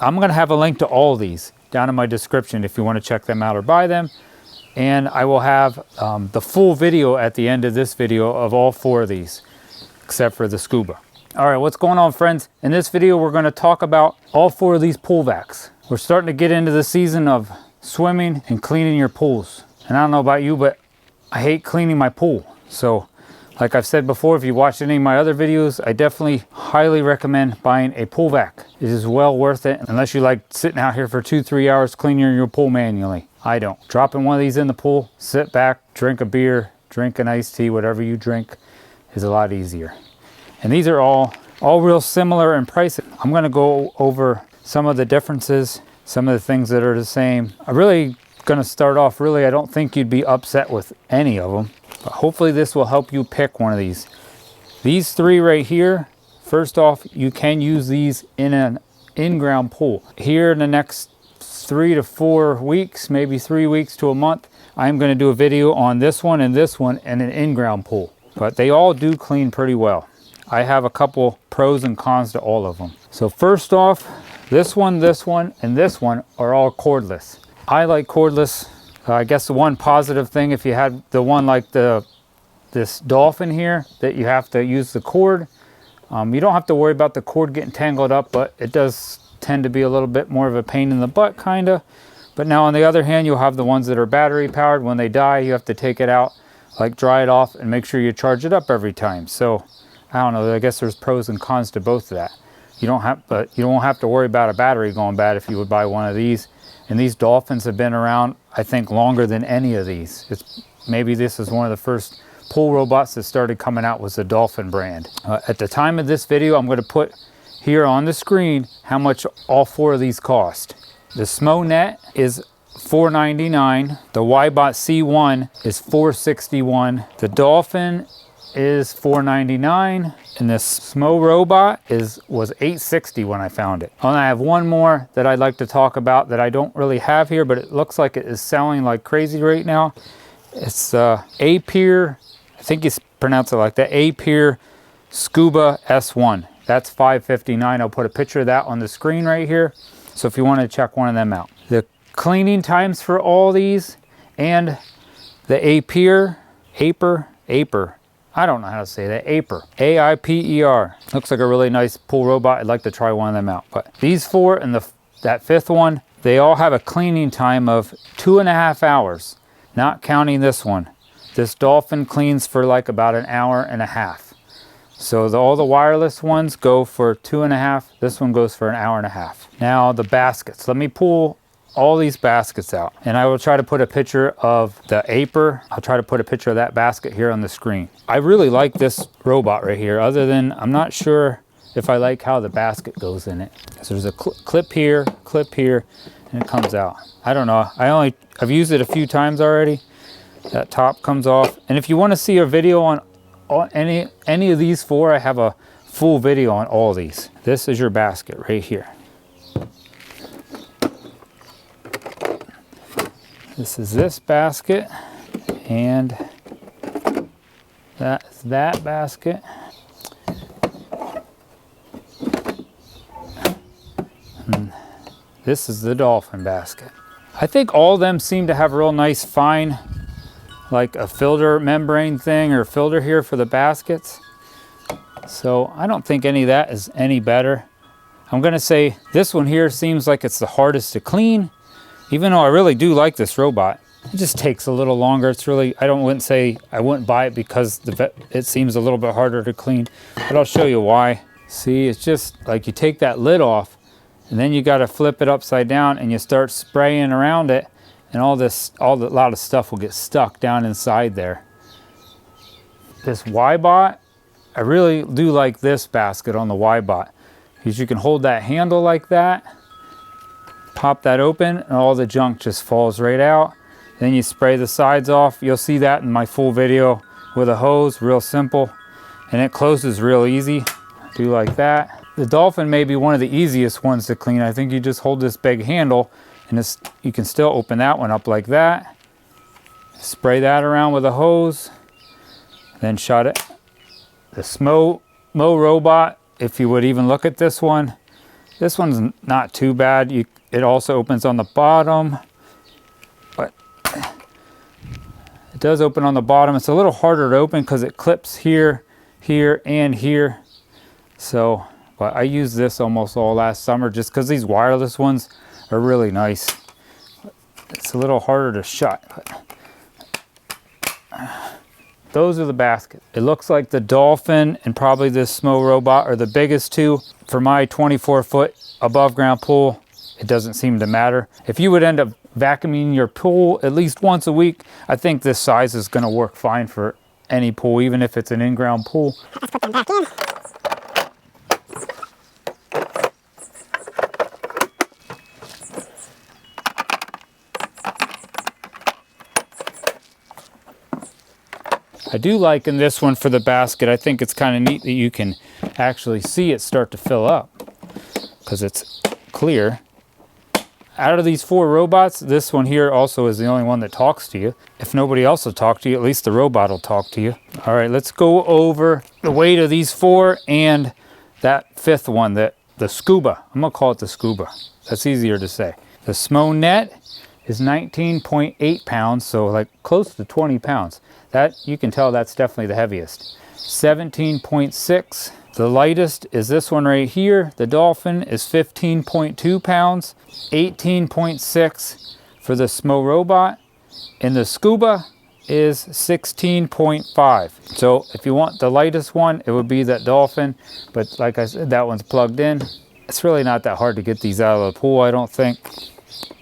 I'm going to have a link to all these down in my description if you want to check them out or buy them. And I will have the full video at the end of this video of all 4 of these, except for the scuba. All right, what's going on, friends? In this video, we're going to talk about all 4 of these pool vacs. We're starting to get into the season of swimming and cleaning your pools. And I don't know about you, but I hate cleaning my pool. So like I've said before, if you watched any of my other videos, I definitely highly recommend buying a pool vac. It is well worth it, unless you like sitting out here for 2-3 hours cleaning your pool manually. I don't. Dropping one of these in the pool, sit back, drink a beer, drink an iced tea, whatever you drink, is a lot easier. And these are all real similar in price. I'm going to go over some of the differences, some of the things that are the same. I'm really going to start off, I don't think you'd be upset with any of them. But hopefully this will help you pick one of these. These 3 right here, first off, you can use these in an in-ground pool. Here in the next 3 to 4 weeks, maybe 3 weeks to a month, I'm going to do a video on this one and an in-ground pool. But they all do clean pretty well. I have a couple pros and cons to all of them. So first off, this one, and this one are all cordless. I like cordless. I guess the one positive thing, if you had the one like this dolphin here, that you have to use the cord. You don't have to worry about the cord getting tangled up, but it does tend to be a little bit more of a pain in the butt, kinda. But now on the other hand, you'll have the ones that are battery powered. When they die, you have to take it out, like dry it off, and make sure you charge it up every time. So I don't know, I guess there's pros and cons to both of that. But you don't have to worry about a battery going bad if you would buy one of these. And these dolphins have been around, I think, longer than any of these. Maybe this is one of the first pool robots that started coming out, was the Dolphin brand. At the time of this video, I'm going to put here on the screen how much all 4 of these cost. The Smo Net is $499. The Ybot C1 is $461. The Dolphin is $499, and this Smo robot was $860 when I found it. And I have one more that I'd like to talk about that I don't really have here, but it looks like it is selling like crazy right now. It's A-Pier, I think you pronounce it like that, A-Pier Scuba S1. That's $559. I'll put a picture of that on the screen right here, so if you want to check one of them out. The cleaning times for all these and the A-Pier, Aiper, I don't know how to say that, Aiper, A-I-P-E-R. Looks like a really nice pool robot. I'd like to try one of them out. But these 4 and that 5th one, they all have a cleaning time of 2.5 hours, not counting this one. This Dolphin cleans for like about 1.5 hours. So all the wireless ones go for 2.5. This one goes for 1.5 hours. Now the baskets. Let me pull all these baskets out, and I will try to put a picture of the Aiper. I'll try to put a picture of that basket here on the screen. I really like this robot right here, other than I'm not sure if I like how the basket goes in it. So there's a clip here, and it comes out. I don't know, I've used it a few times already. That top comes off. And if you want to see a video on any of these 4, I have a full video on all these. This is your basket right here. This is this basket, and that's that basket. And this is the Dolphin basket. I think all of them seem to have real nice fine, like a filter membrane thing or filter here for the baskets. So I don't think any of that is any better. I'm gonna say this one here seems like it's the hardest to clean. Even though I really do like this robot, it just takes a little longer. It's really, I wouldn't buy it because it seems a little bit harder to clean, but I'll show you why. See, it's just like you take that lid off, and then you got to flip it upside down, and you start spraying around it, and a lot of stuff will get stuck down inside there. This Ybot, I really do like this basket on the Ybot, because you can hold that handle like that, pop that open, and all the junk just falls right out. Then you spray the sides off. You'll see that in my full video with a hose, real simple. And it closes real easy. Do like that. The Dolphin may be one of the easiest ones to clean. I think you just hold this big handle, and you can still open that one up like that. Spray that around with a hose, then shut it. The Smo robot, if you would even look at this one, This one's not too bad. It also opens on the bottom, but it does open on the bottom. It's a little harder to open because it clips here, here, and here. So, but I used this almost all last summer just because these wireless ones are really nice. It's a little harder to shut. Those are the baskets. It looks like the Dolphin and probably this Smo Robot are the biggest two. For my 24-foot above ground pool, it doesn't seem to matter. If you would end up vacuuming your pool at least once a week, I think this size is going to work fine for any pool, even if it's an in-ground pool. Let's put them back in. I do like in this one for the basket, I think it's kind of neat that you can actually see it start to fill up because it's clear. Out of these 4 robots, this one here also is the only one that talks to you. If nobody else will talk to you, at least the robot will talk to you. All right, let's go over the weight of these 4 and that 5th one, the Scuba. I'm gonna call it the Scuba. That's easier to say. The Smo Net is 19.8 pounds, so like close to 20 pounds. That, you can tell that's definitely the heaviest. 17.6. The lightest is this one right here. The Dolphin is 15.2 pounds. 18.6 for the Smo Robot. And the Scuba is 16.5. So if you want the lightest one, it would be that Dolphin. But like I said, that one's plugged in. It's really not that hard to get these out of the pool, I don't think.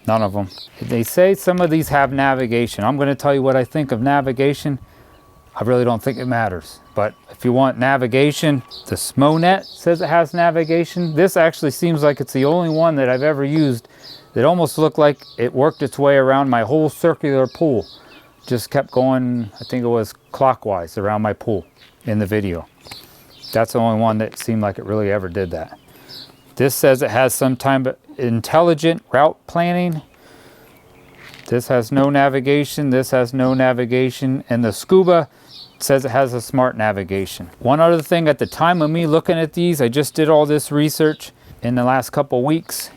None of them. They say some of these have navigation. I'm going to tell you what I think of navigation. I really don't think it matters. But if you want navigation, the Smo Net says it has navigation. This actually seems like it's the only one that I've ever used that almost looked like it worked its way around my whole circular pool. Just kept going, I think it was clockwise around my pool in the video. That's the only one that seemed like it really ever did that. This says it has some type of intelligent route planning. This has no navigation. This has no navigation. And the Scuba says it has a smart navigation. One other thing, at the time of me looking at these, I just did all this research in the last couple weeks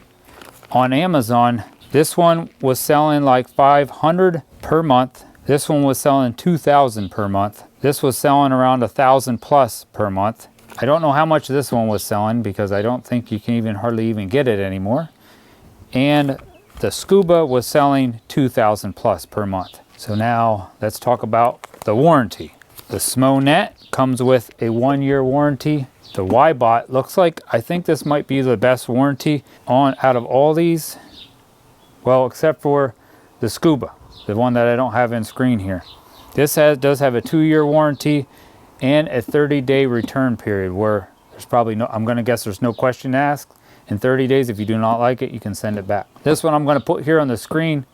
on Amazon. This one was selling like 500 per month. This one was selling 2,000 per month. This was selling around 1,000 plus per month. I don't know how much this one was selling because I don't think you can hardly even get it anymore. And the Scuba was selling 2,000 plus per month. So now let's talk about the warranty. The Smo Net comes with a 1-year warranty. The Y-Bot looks like, I think this might be the best warranty out of all these. Well, except for the Scuba, the one that I don't have in screen here. This does have a 2-year warranty and a 30-day return period where there's probably no, I'm gonna guess there's no question to ask. In 30 days, if you do not like it, you can send it back. This one I'm gonna put here on the screen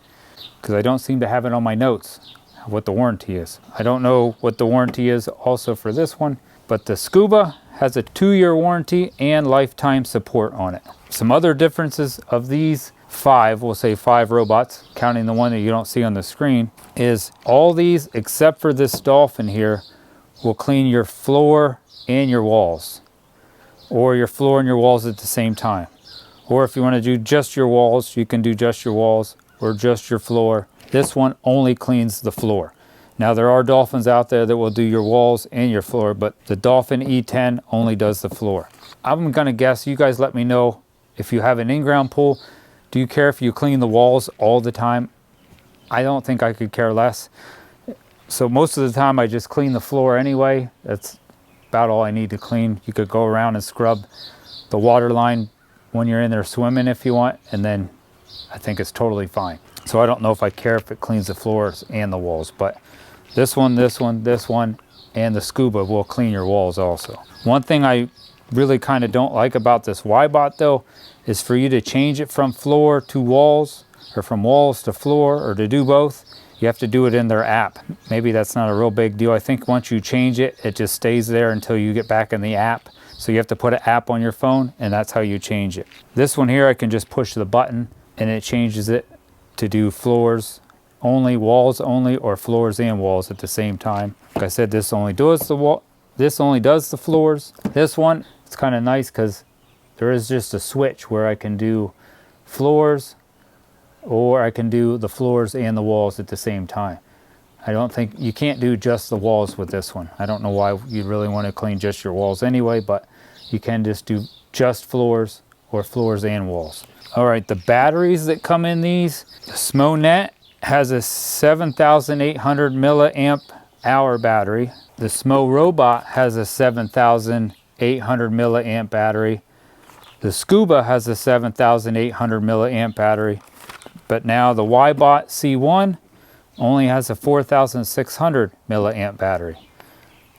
because I don't seem to have it on my notes, what the warranty is. I don't know what the warranty is also for this one, but the Scuba has a 2-year warranty and lifetime support on it. Some other differences of these 5, we'll say 5 robots, counting the one that you don't see on the screen, is all these except for this Dolphin here will clean your floor and your walls, or your floor and your walls at the same time. Or if you want to do just your walls, you can do just your walls or just your floor. This one only cleans the floor. Now there are Dolphins out there that will do your walls and your floor, but the Dolphin E10 only does the floor. I'm gonna guess, you guys let me know if you have an in-ground pool, do you care if you clean the walls all the time? I don't think I could care less. So most of the time I just clean the floor anyway. That's about all I need to clean. You could go around and scrub the water line when you're in there swimming if you want, and then I think it's totally fine. So I don't know if I care if it cleans the floors and the walls, but this one, this one, this one, and the Scuba will clean your walls also. One thing I really kind of don't like about this Y-Bot though is for you to change it from floor to walls or from walls to floor, or to do both. You have to do it in their app. Maybe that's not a real big deal. I think once you change it, it just stays there until you get back in the app. So you have to put an app on your phone, and that's how you change it. This one here, I can just push the button and it changes it to do floors only, walls only, or floors and walls at the same time. Like I said, this only does the wall. This only does the floors. This one, it's kind of nice because There is just a switch where I can do floors, or I can do the floors and the walls at the same time. I don't think, you can't do just the walls with this one. I don't know why you really want to clean just your walls anyway, but you can just do just floors or floors and walls. All right, the batteries that come in these, the SMOnet has a 7,800 milliamp hour battery. The SMO Robot has a 7,800 milliamp battery. The Scuba has a 7,800 milliamp battery. But now the YBot C1 only has a 4,600 milliamp battery.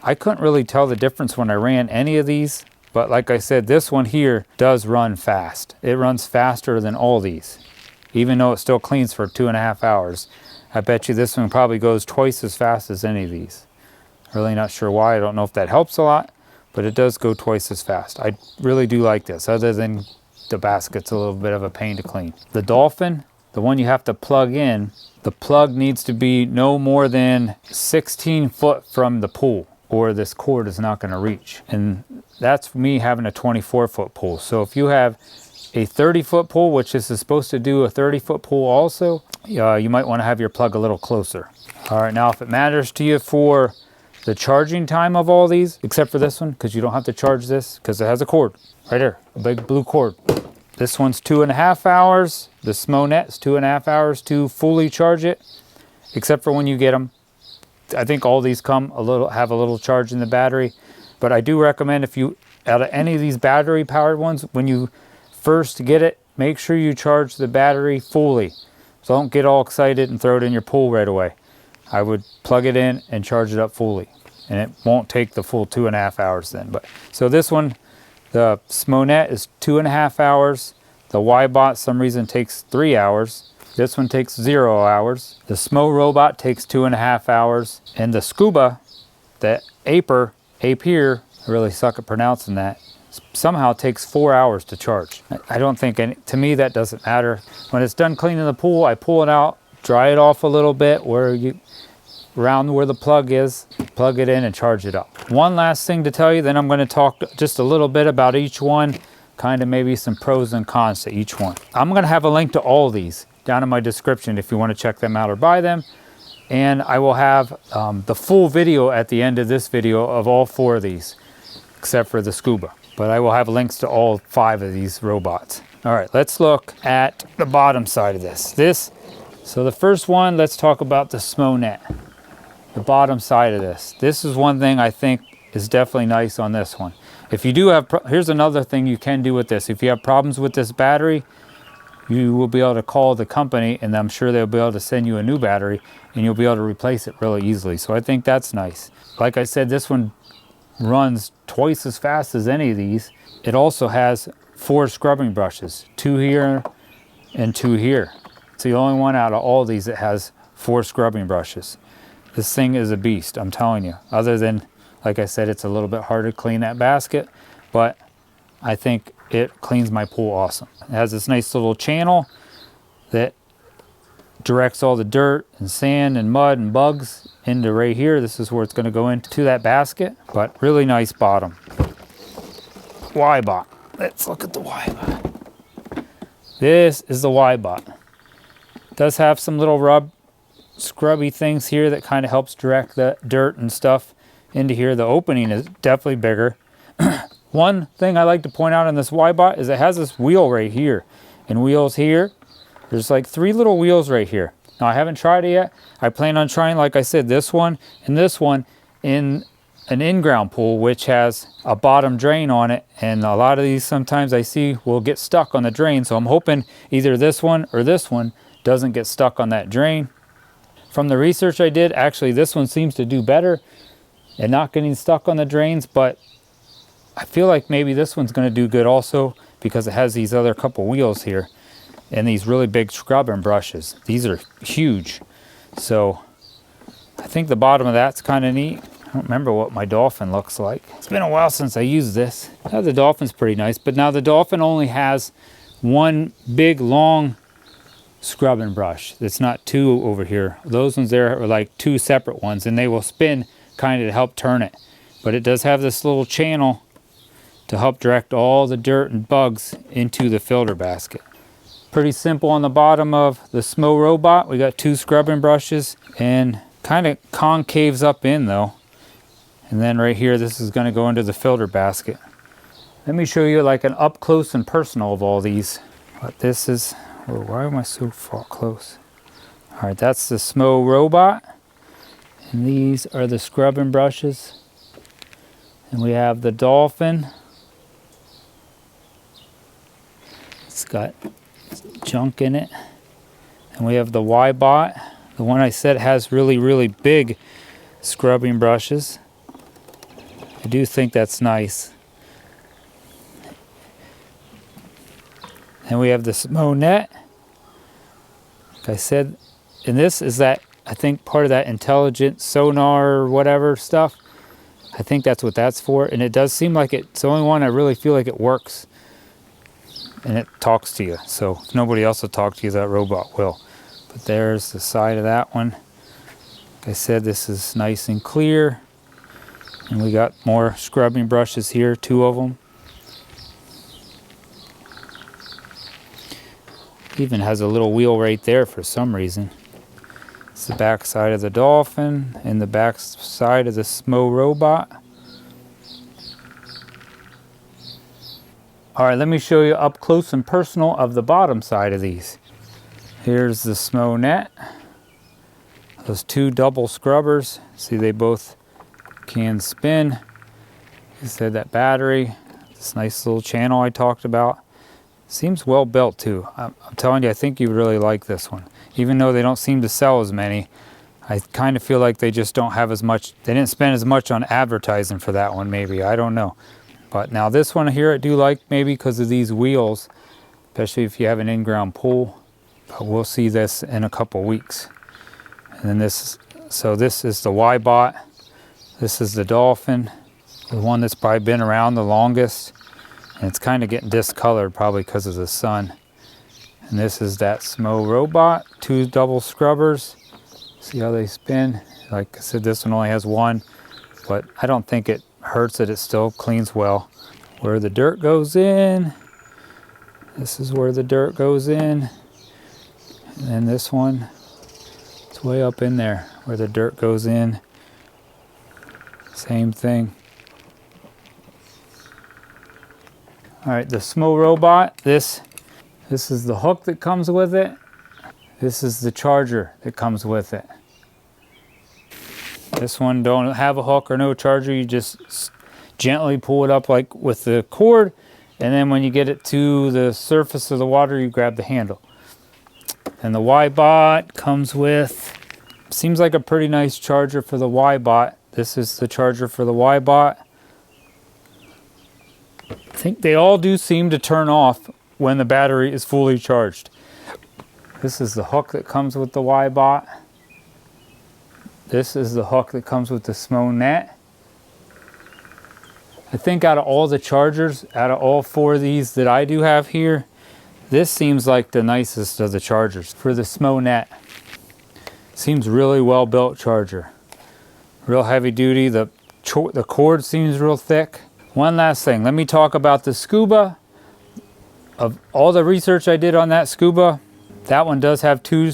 I couldn't really tell the difference when I ran any of these, but like I said, this one here does run fast. It runs faster than all these, even though it still cleans for 2.5 hours. I bet you this one probably goes twice as fast as any of these. Really not sure why. I don't know if that helps a lot, but it does go twice as fast. I really do like this, other than the basket's a little bit of a pain to clean. The Dolphin, the one you have to plug in, the plug needs to be no more than 16 foot from the pool, or this cord is not going to reach. And that's me having a 24-foot pool. So if you have a 30-foot pool, which this is supposed to do a 30-foot pool also, you might want to have your plug a little closer. All right, now if it matters to you for the charging time of all these, except for this one, because you don't have to charge this, because it has a cord right here, a big blue cord. This one's 2.5 hours. The SMOnet is 2.5 hours to fully charge it, except for when you get them. I think all these have a little charge in the battery, but I do recommend, if you, out of any of these battery powered ones, when you first get it, make sure you charge the battery fully. So don't get all excited and throw it in your pool right away. I would plug it in and charge it up fully, and it won't take the full 2.5 hours then. But so this one, the SMOnet is 2.5 hours. The YBot, some reason, takes 3 hours. This one takes 0 hours. The SMO Robot takes 2.5 hours. And the Scuba, the Aper, I really suck at pronouncing that, somehow takes 4 hours to charge. I don't think, to me that doesn't matter. When it's done cleaning the pool, I pull it out, dry it off a little bit around where the plug is, plug it in and charge it up. One last thing to tell you, then I'm going to talk just a little bit about each one, kind of maybe some pros and cons to each one. I'm going to have a link to all these down in my description if you want to check them out or buy them. And I will have the full video at the end of this video of all 4 of these, except for the Scuba. But I will have links to all 5 of these robots. All right, let's look at the bottom side of this. So the first one, let's talk about the SMOnet. The bottom side of this. This is one thing I think is definitely nice on this one. If you do have, here's another thing you can do with this. If you have problems with this battery, you will be able to call the company, and I'm sure they'll be able to send you a new battery, and you'll be able to replace it really easily. So I think that's nice. Like I said, this one runs twice as fast as any of these. It also has 4 scrubbing brushes, 2 here and 2 here. It's the only one out of all these that has 4 scrubbing brushes. This thing is a beast, I'm telling you. Other than, like I said, it's a little bit harder to clean that basket, but I think it cleans my pool awesome. It has this nice little channel that directs all the dirt and sand and mud and bugs into right here. This is where it's going to go into that basket, but really nice bottom. YBot. Let's look at the YBot. This is the YBot. It does have some little scrubby things here that kind of helps direct the dirt and stuff into here. The opening is definitely bigger. One thing I like to point out on this YBot is it has this wheel right here and wheels here. There's like 3 little wheels right here. Now I haven't tried it yet. I plan on trying, like I said, this one and this one in an in-ground pool, which has a bottom drain on it, and a lot of these sometimes I see will get stuck on the drain. So I'm hoping either this one or this one doesn't get stuck on that drain. From the research I did, actually this one seems to do better and not getting stuck on the drains, but I feel like maybe this one's going to do good also because it has these other couple wheels here and these really big scrubbing brushes. These are huge. So I think the bottom of that's kind of neat. I don't remember what my Dolphin looks like. It's been a while since I used this. Now the Dolphin's pretty nice, but now the Dolphin only has one big long scrubbing brush. It's not 2 over here. Those ones there are like 2 separate ones, and they will spin kind of to help turn it. But it does have this little channel to help direct all the dirt and bugs into the filter basket. Pretty simple on the bottom of the Smo robot. We got 2 scrubbing brushes and kind of concaves up in though. And then right here, this is going to go into the filter basket. Let me show you like an up close and personal of all these. But this is, oh, why am I so far close? All right, that's the Smo robot. And these are the scrubbing brushes. And we have the Dolphin. It's got junk in it. And we have the Y-Bot. The one I said has really big scrubbing brushes. I do think that's nice. And we have the Smo Net. Like I said, and this is that, I think, part of that intelligent sonar or whatever stuff. I think that's what that's for. And it does seem like it's the only one I really feel like it works. And it talks to you. So if nobody else will talk to you, that robot will. But there's the side of that one. Like I said, this is nice and clear. And we got more scrubbing brushes here, 2 of them. Even has a little wheel right there for some reason. It's the back side of the Dolphin and the back side of the Smo robot. All right, let me show you up close and personal of the bottom side of these. Here's the Smo Net. Those 2 double scrubbers. See, they both can spin. You said that battery, this nice little channel I talked about. Seems well built too. I'm telling you, I think you really like this one. Even though they don't seem to sell as many, I kind of feel like they just don't have as much, they didn't spend as much on advertising for that one maybe, I don't know. But now this one here I do like maybe because of these wheels, especially if you have an in-ground pool. But we'll see this in a couple weeks. And then this, so this is the Y-Bot. This is the Dolphin, the one that's probably been around the longest. And it's kind of getting discolored probably because of the sun. And this is that Smo robot, 2 double scrubbers. See how they spin? Like I said, this one only has 1, but I don't think it hurts it. It still cleans well. Where the dirt goes in, this is where the dirt goes in. And then this one, it's way up in there where the dirt goes in. Same thing. All right, the Smo robot, this is the hook that comes with it. This is the charger that comes with it. This one don't have a hook or no charger. You just gently pull it up like with the cord, and then when you get it to the surface of the water, you grab the handle. And the Y-Bot comes with, seems like a pretty nice charger for the Y-Bot. This is the charger for the Y-Bot. I think they all do seem to turn off when the battery is fully charged. This is the hook that comes with the Y-Bot. This is the hook that comes with the Smo Net. I think out of all the chargers, out of all 4 of these that I do have here, this seems like the nicest of the chargers for the Smo Net. Seems really well built charger. Real heavy duty. The cord seems real thick. One last thing, let me talk about the Scuba. Of all the research I did on that Scuba, that one does have two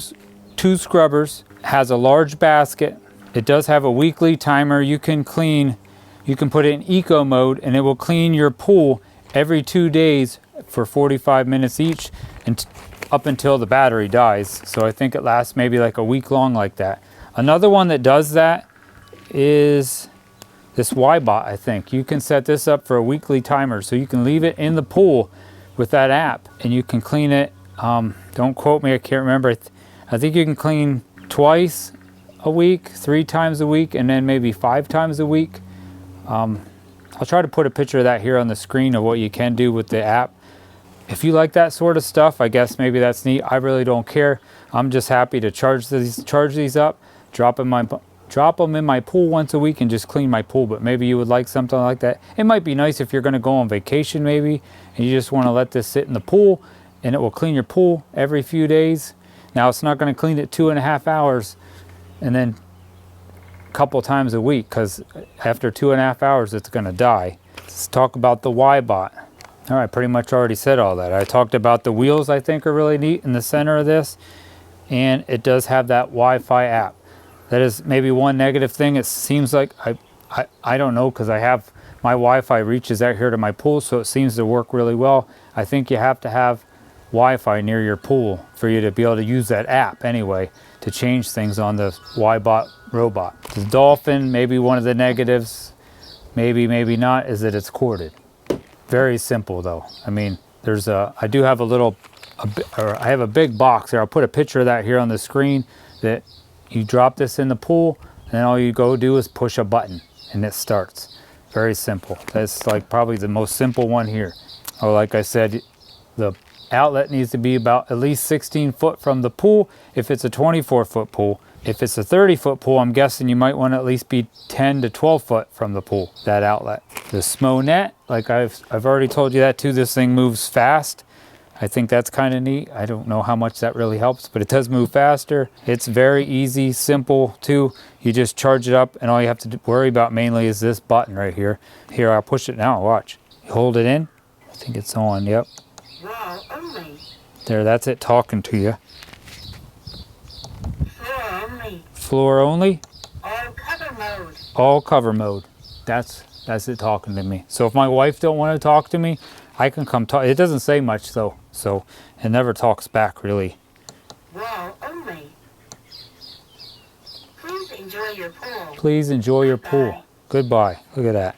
scrubbers, has a large basket. It does have a weekly timer. You can clean, you can put it in eco mode and it will clean your pool every 2 days for 45 minutes each and up until the battery dies. So I think it lasts maybe like a week long like that. Another one that does that is this Y-Bot, I think. You can set this up for a weekly timer, so you can leave it in the pool with that app, and you can clean it. Don't quote me, I can't remember. I think you can clean twice a week, 3 times a week, and then maybe 5 times a week. I'll try to put a picture of that here on the screen of what you can do with the app. If you like that sort of stuff, I guess maybe that's neat. I really don't care. I'm just happy to charge these up, drop them in my pool once a week and just clean my pool. But maybe you would like something like that. It might be nice if you're going to go on vacation maybe and you just want to let this sit in the pool and it will clean your pool every few days. Now it's not going to clean it 2.5 hours and then a couple times a week, because after 2.5 hours it's going to die. Let's talk about the Y-Bot. All right, pretty much already said all that. I talked about the wheels I think are really neat in the center of this. And it does have that Wi-Fi app. That is maybe one negative thing. It seems like, I don't know, because I have, my Wi-Fi reaches out here to my pool, so it seems to work really well. I think you have to have Wi-Fi near your pool for you to be able to use that app anyway, to change things on the Y-Bot robot. The Dolphin, maybe one of the negatives, maybe not, is that it's corded. Very simple though. I mean, there's I do have I have a big box here. I'll put a picture of that here on the screen, that you drop this in the pool and then all you go do is push a button and it starts. Very simple. That's like probably the most simple one here. Oh, like I said, the outlet needs to be about at least 16 foot from the pool if it's a 24-foot pool. If it's a 30-foot pool, I'm guessing you might want to at least be 10 to 12 foot from the pool, that outlet. The SMO net, like I've already told you that too, this thing moves fast. I think that's kind of neat. I don't know how much that really helps, but it does move faster. It's very easy, simple too. You just charge it up and all you have to worry about mainly is this button right here. Here, I'll push it now, watch. You hold it in, I think it's on, yep. Wow, only. There, that's it talking to you. Floor only. Floor only? All cover mode. All cover mode. That's it talking to me. So if my wife don't want to talk to me, I can come talk. It doesn't say much though, so it never talks back really. Wow, only. Please enjoy your pool. Please enjoy your pool. Goodbye. Look at that.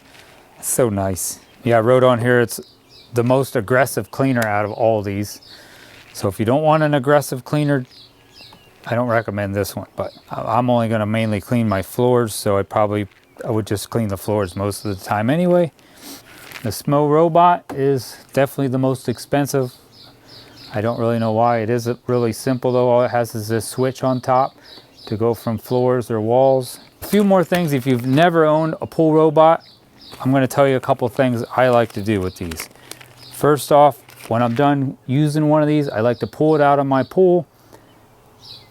It's so nice. Yeah, I wrote on here it's the most aggressive cleaner out of all these. So if you don't want an aggressive cleaner, I don't recommend this one, but I'm only going to mainly clean my floors, so I would just clean the floors most of the time anyway. The SMO robot is definitely the most expensive. I don't really know why. It is really simple though. All it has is this switch on top to go from floors or walls. A few more things. If you've never owned a pool robot, I'm going to tell you a couple things I like to do with these. First off, when I'm done using one of these, I like to pull it out of my pool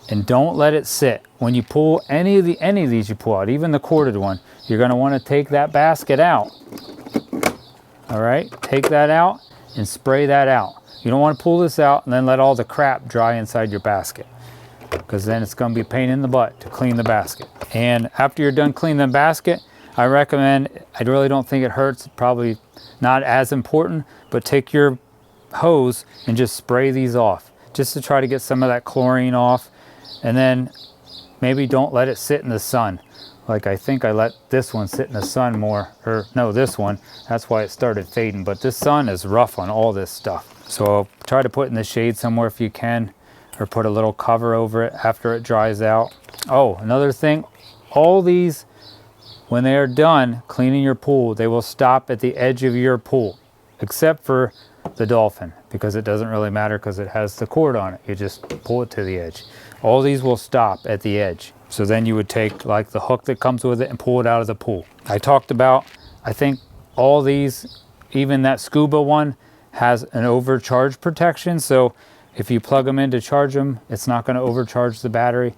and don't let it sit. When you pull any of these you pull out, even the corded one, you're going to want to take that basket out. All right, take that out and spray that out. You don't want to pull this out and then let all the crap dry inside your basket, because then it's going to be a pain in the butt to clean the basket. And after you're done cleaning the basket, I recommend, I really don't think it hurts, probably not as important, but take your hose and just spray these off, just to try to get some of that chlorine off. And then maybe don't let it sit in the sun. Like I think I let this one sit in the sun more, or no, this one, that's why it started fading. But this sun is rough on all this stuff. So try to put it in the shade somewhere if you can, or put a little cover over it after it dries out. Oh, another thing, all these, when they are done cleaning your pool, they will stop at the edge of your pool, except for the Dolphin, because it doesn't really matter because it has the cord on it. You just pull it to the edge. All these will stop at the edge. So then you would take like the hook that comes with it and pull it out of the pool. I talked about, I think all these, even that scuba one, has an overcharge protection. So if you plug them in to charge them, it's not going to overcharge the battery.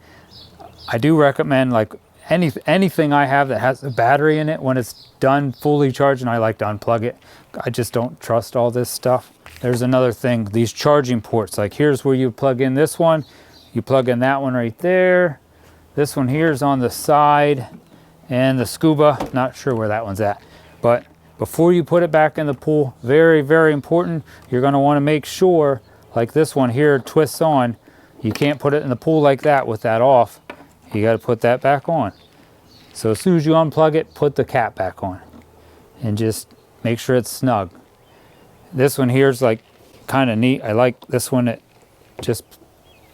I do recommend, like anything I have that has a battery in it, when it's done fully charged, and I like to unplug it. I just don't trust all this stuff. There's another thing, these charging ports. Like here's where you plug in this one. You plug in that one right there. This one here is on the side, and the scuba, not sure where that one's at. But before you put it back in the pool, very, very important, you're going to want to make sure, like this one here twists on, you can't put it in the pool like that with that off. You got to put that back on. So as soon as you unplug it, put the cap back on and just make sure it's snug. This one here is like kind of neat. I like this one. It just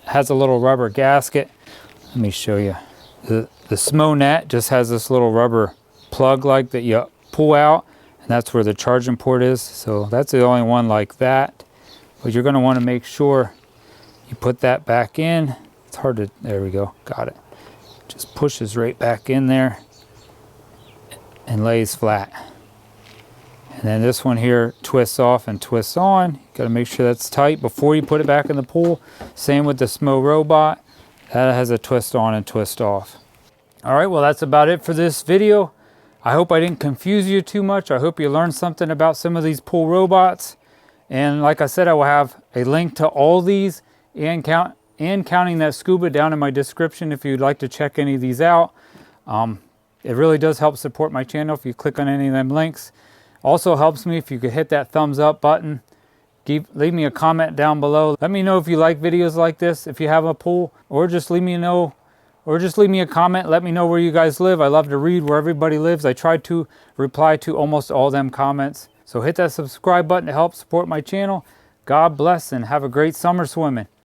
has a little rubber gasket. Let me show you. The SMO net just has this little rubber plug like that you pull out, and that's where the charging port is. So that's the only one like that. But you're going to want to make sure you put that back in. It's hard to, there we go, got it. Just pushes right back in there and lays flat. And then this one here twists off and twists on. You got to make sure that's tight before you put it back in the pool. Same with the SMO robot. That has a twist on and twist off. All right, well, that's about it for this video. I hope I didn't confuse you too much. I hope you learned something about some of these pool robots. And like I said, I will have a link to all these and counting that scuba down in my description if you'd like to check any of these out. It really does help support my channel if you click on any of them links. Also helps me if you could hit that thumbs up button. Leave me a comment down below. Let me know if you like videos like this, if you have a pool, or just leave me a comment. Let me know where you guys live. I love to read where everybody lives. I try to reply to almost all them comments. So hit that subscribe button to help support my channel. God bless and have a great summer swimming.